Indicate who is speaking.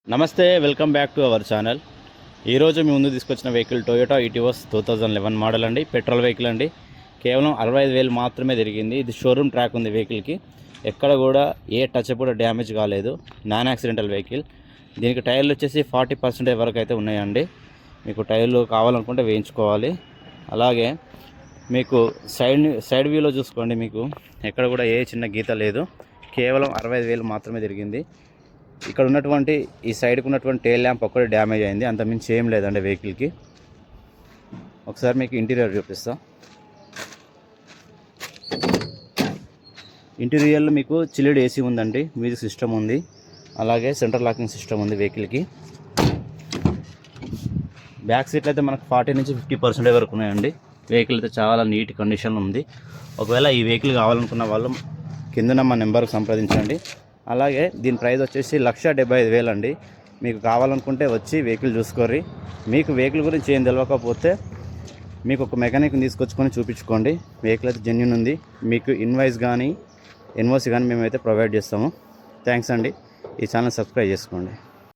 Speaker 1: నమస్తే, welcome back to our channel. ఈరోజు మీ ముందు తీసుకొచ్చిన వెహికల్ టొయోటా ఇటియోస్ 2011 మోడల్ అండి. పెట్రోల్ వెహికల్ అండి. కేవలం 65,000 మాత్రమే తిరిగింది. ఇది షోరూమ్ ట్రాక్ ఉంది వెహికల్కి. ఎక్కడ కూడా ఏ టచ్ కూడా డ్యామేజ్ కాలేదు. Non accidental vehicle. దీనికి టైర్లు వచ్చేసి 40% వరకు అయితే ఉన్నాయండి. మీకు టైర్లు కావాలనుకుంటే వేయించుకోవాలి. అలాగే మీకు సైడ్ వ్యూలో చూసుకోండి, మీకు ఎక్కడ కూడా ఏ చిన్న గీత లేదు. కేవలం 65,000 మాత్రమే తిరిగింది. ఇక్కడ ఉన్నటువంటి ఈ సైడ్కి ఉన్నటువంటి టైల్ ల్యాంప్ ఒక్కటి డ్యామేజ్ అయింది, అంత మించి ఏం లేదండి వెహికల్కి. ఒకసారి మీకు ఇంటీరియర్ చూపిస్తా. ఇంటీరియర్లో మీకు చిల్డ్ ఏసీ ఉందండి, మ్యూజిక్ సిస్టమ్ ఉంది, అలాగే సెంట్రల్ లాకింగ్ సిస్టమ్ ఉంది వెహికల్కి. బ్యాక్ సీట్లు అయితే మనకు 40 నుంచి 50% వరకు ఉన్నాయండి. వెహికల్ అయితే చాలా నీట్ కండిషన్ ఉంది. ఒకవేళ ఈ వెహికల్ కావాలనుకున్న వాళ్ళు కింద మా నెంబర్కి సంప్రదించండి. అలాగే దీని ప్రైస్ వచ్చేసి 1,75,000 అండి. మీకు కావాలనుకుంటే వచ్చి వెహికల్ చూసుకోర్రి. మీకు వెహికల్ గురించి ఏం తెలియకపోతే మీకు ఒక మెకానిక్ని తీసుకొచ్చుకొని చూపించుకోండి. వెహికల్ అయితే జెన్యూన్ ఉంది. మీకు ఇన్వాయిస్ కానీ ఎన్ఓసి కానీ మేమైతే ప్రొవైడ్ చేస్తాము. థ్యాంక్స్ అండి. ఈ ఛానల్ సబ్స్క్రైబ్ చేసుకోండి.